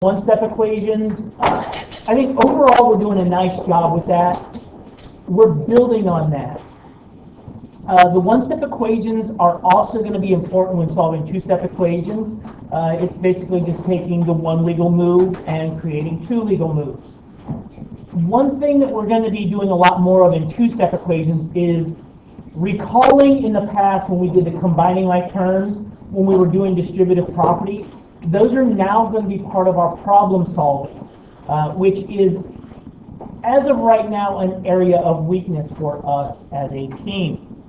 one-step equations. I think overall we're doing a nice job with that. We're building on that. The one-step equations are also going to be important when solving two-step equations. It's basically just taking the one legal move and creating two legal moves. One thing that we're going to be doing a lot more of in two-step equations is recalling in the past when we did the combining like terms, when we were doing distributive property. Those are now going to be part of our problem solving, which is, as of right now, an area of weakness for us as a team.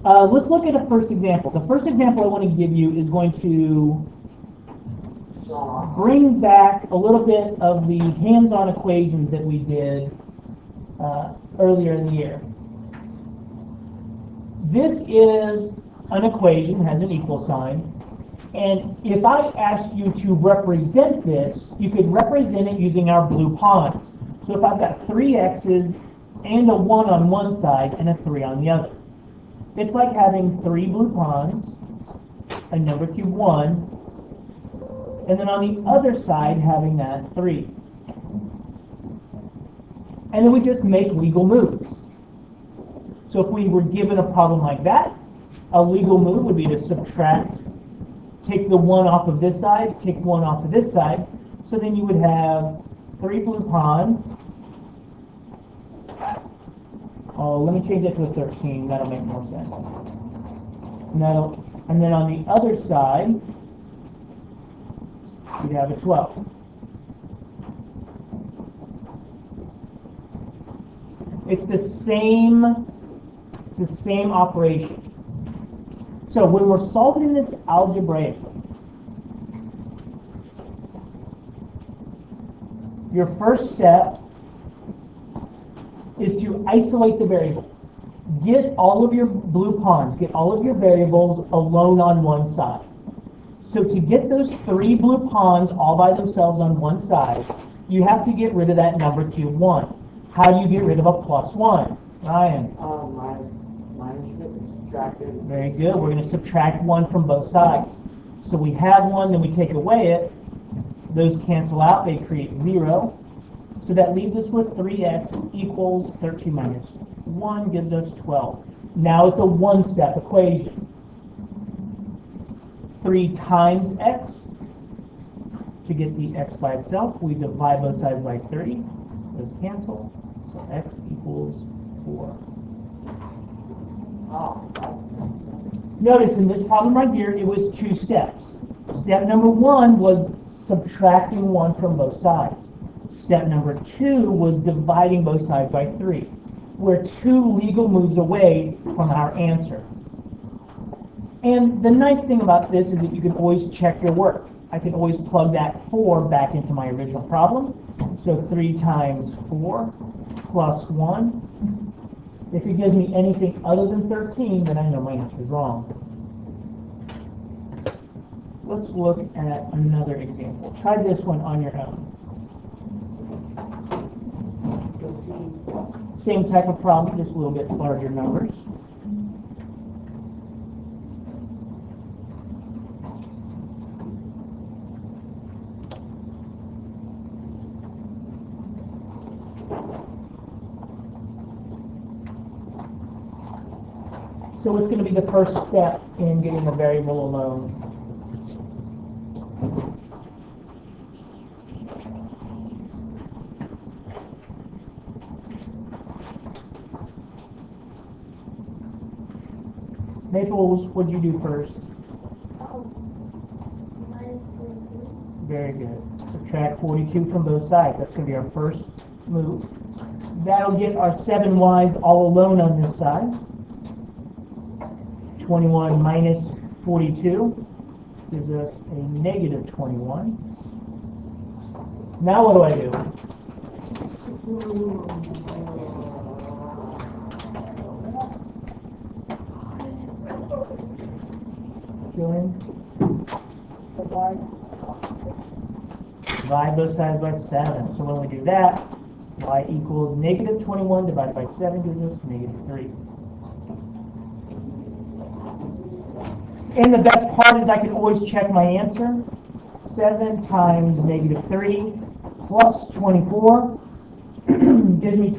Let's look at a first example. The first example I want to give you is going to bring back a little bit of the hands-on equations that we did earlier in the year. This is an equation, has an equal sign, and if I asked you to represent this, you could represent it using our blue pawns. So if I've got three x's and a 1 on one side and a 3 on the other. It's like having three blue pawns, a number cube 1, and then on the other side having that 3. And then we just make legal moves. So if we were given a problem like that, a legal move would be to subtract, take the 1 off of this side, take 1 off of this side. So then you would have 3 blue pawns. Oh, let me change that to a 13. That'll make more sense. And then on the other side, you'd have a 12. It's the same operation. So when we're solving this algebraically, your first step is to isolate the variable. Get all of your blue pawns, get all of your variables alone on one side. So to get those 3 blue pawns all by themselves on one side, you have to get rid of that number cube 1. How do you get rid of a plus 1? Ryan? Minus it and subtract it. Very good. We're going to subtract 1 from both sides. So we have 1, then we take away it. Those cancel out. They create 0. So that leaves us with 3x equals 13 minus 1 gives us 12. Now it's a one-step equation. 3 times x. To get the x by itself, we divide both sides by 30. Those cancel. So x equals 4. Notice in this problem right here, it was 2 steps. Step number 1 was subtracting 1 from both sides. Step number 2 was dividing both sides by 3. We're 2 legal moves away from our answer. And the nice thing about this is that you can always check your work. I can always plug that 4 back into my original problem. So 3 times 4 plus 1. If it gives me anything other than 13, then I know my answer is wrong. Let's look at another example. Try this one on your own. Same type of problem, just a little bit larger numbers. So it's going to be the first step in getting the variable alone. Maples, what'd you do first? Minus 42. Very good. Subtract 42 from both sides. That's going to be our first move. That'll get our 7y's all alone on this side. 21 minus 42 gives us a negative 21. Now what do I do? Divide both sides by 7. So when we do that, y equals negative 21 divided by 7 gives us negative 3. And the best part is I can always check my answer. 7 times negative 3 plus 24 gives me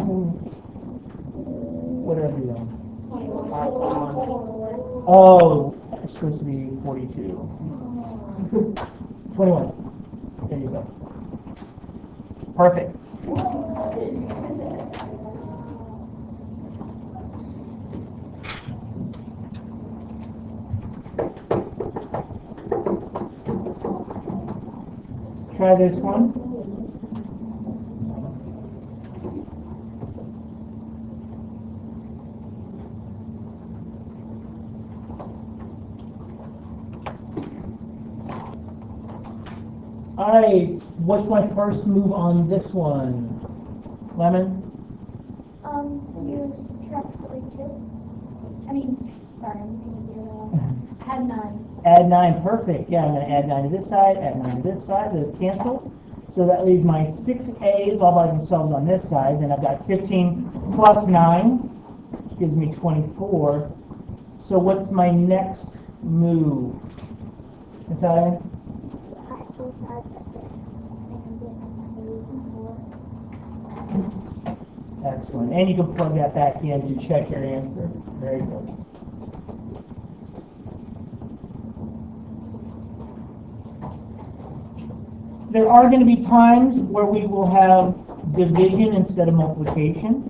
whatever you want. Oh, it's supposed to be 42. 21. There you go. Perfect. Try this one. All right, what's my first move on this one? Lemon? You subtract 42. I mean, sorry, I'm thinking the other one. Add 9. Add 9, perfect. Yeah, I'm going to add 9 to this side, add 9 to this side. Those cancel. So that leaves my 6 A's all by themselves on this side. Then I've got 15 plus 9, which gives me 24. So what's my next move? Natalia? Both sides of 6. Excellent. And you can plug that back in to check your answer. Very good. There are going to be times where we will have division instead of multiplication.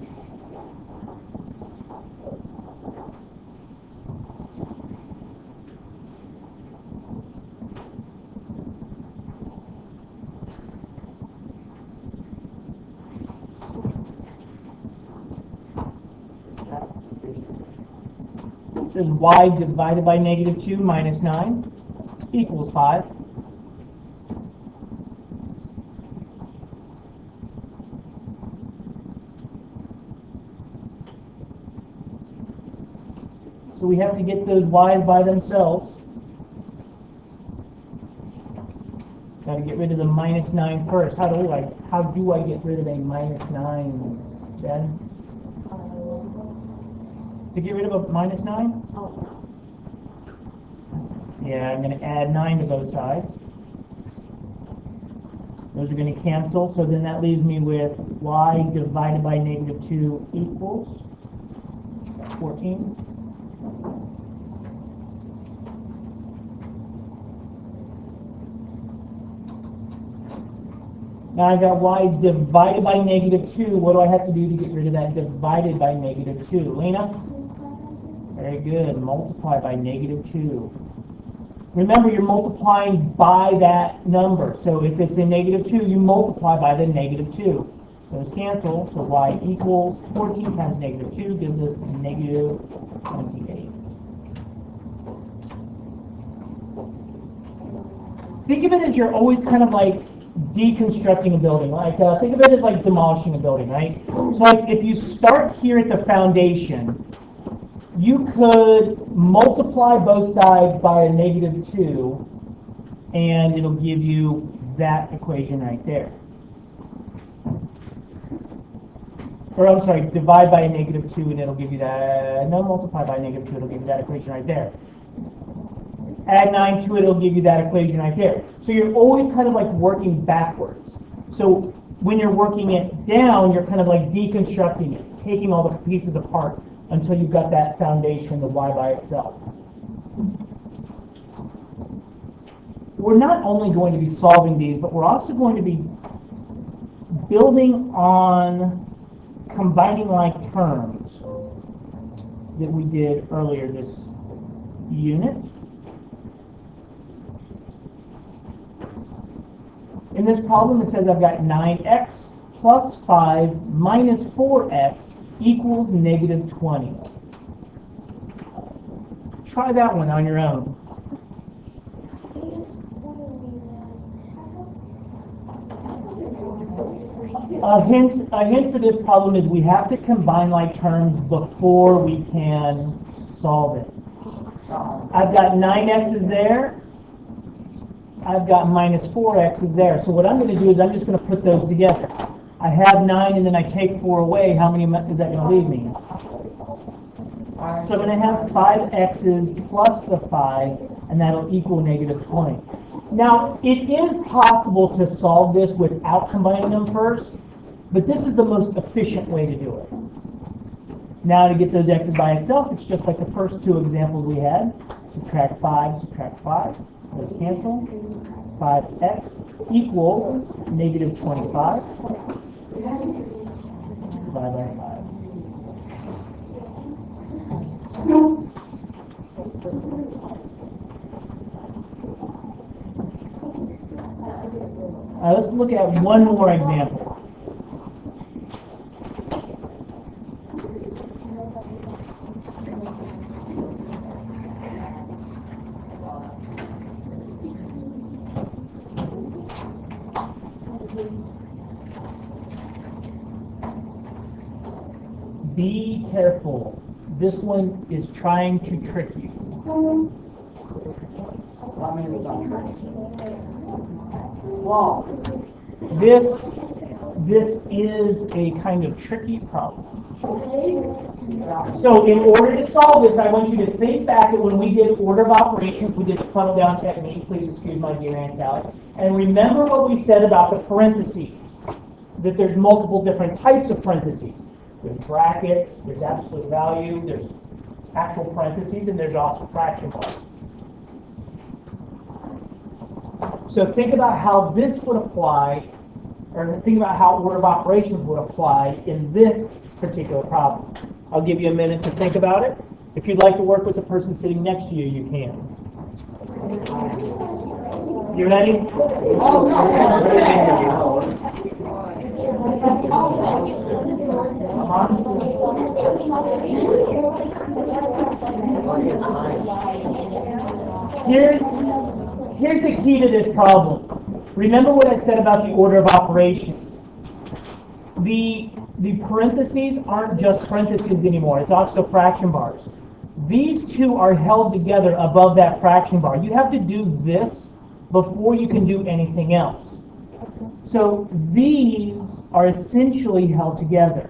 It says y divided by negative 2 minus 9 equals 5. So we have to get those y's by themselves. Got to get rid of the minus 9 first. How do I get rid of a minus 9, Ben? To get rid of a minus 9? Yeah, I'm going to add 9 to both sides. Those are going to cancel, so then that leaves me with y divided by negative 2 equals 14. Now I've got y divided by negative 2. What do I have to do to get rid of that divided by negative 2? Lena? Very good. Multiply by negative 2. Remember, you're multiplying by that number. So if it's a negative 2, you multiply by the negative 2. Those cancel. So y equals 14 times negative 2 gives us negative 28. Think of it as you're always kind of like deconstructing a building. Like think of it as like demolishing a building, right? So like if you start here at the foundation, you could multiply both sides by a negative 2, and it'll give you that equation right there. Or I'm sorry, divide by a negative 2, and it'll give you that. No, multiply by a negative 2, it'll give you that equation right there. Add 9 to it, it'll give you that equation right there. So you're always kind of like working backwards. So when you're working it down, you're kind of like deconstructing it, taking all the pieces apart until you've got that foundation, the y by itself. We're not only going to be solving these, but we're also going to be building on combining like terms that we did earlier this unit. In this problem, it says I've got 9x plus 5 minus 4x equals negative 20. Try that one on your own. A hint for this problem is we have to combine like terms before we can solve it. I've got 9x's there. I've got minus 4x's there. So what I'm going to do is I'm just going to put those together. I have 9 and then I take 4 away. How many is that going to leave me? So I'm going to have 5x's plus the 5, and that'll equal negative 20. Now, it is possible to solve this without combining them first, but this is the most efficient way to do it. Now, to get those x's by itself, it's just like the first two examples we had. Subtract 5, those cancel. 5x equals negative 25 divided by 5. All right, let's look at one more example. Be careful. This one is trying to trick you. I mean, it's not true. Wow. This is a kind of tricky problem. So in order to solve this, I want you to think back at when we did order of operations, we did the funnel down technique. Please excuse my dear Aunt Sally. And remember what we said about the parentheses, that there's multiple different types of parentheses. There's brackets, there's absolute value, there's actual parentheses, and there's also fraction marks. So think about how this would apply, or think about how order of operations would apply in this particular problem. I'll give you a minute to think about it. If you'd like to work with the person sitting next to you, you can. You ready? Here's the key to this problem. Remember what I said about the order of operations. The parentheses aren't just parentheses anymore. It's also fraction bars. These two are held together above that fraction bar. You have to do this before you can do anything else. So these are essentially held together.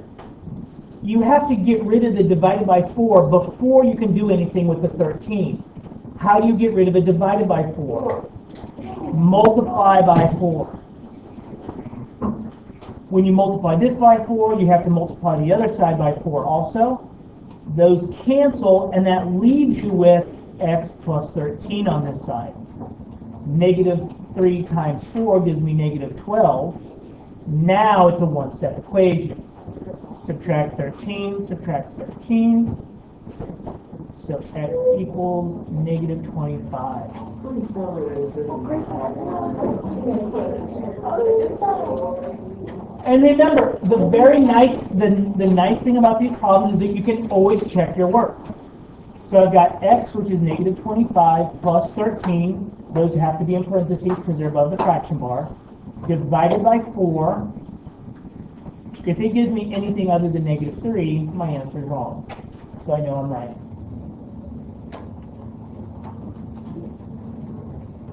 You have to get rid of the divided by 4 before you can do anything with the 13. How do you get rid of a divided by 4? Multiply by 4. When you multiply this by 4, you have to multiply the other side by 4 also. Those cancel, and that leaves you with x plus 13 on this side. Negative 3 times 4 gives me negative 12. Now it's a one-step equation. Subtract 13, subtract 13. So x equals negative 25. And remember, the nice thing about these problems is that you can always check your work. So I've got x, which is negative 25, plus 13. Those have to be in parentheses because they're above the fraction bar. Divided by 4. If it gives me anything other than negative 3, my answer is wrong. So I know I'm right.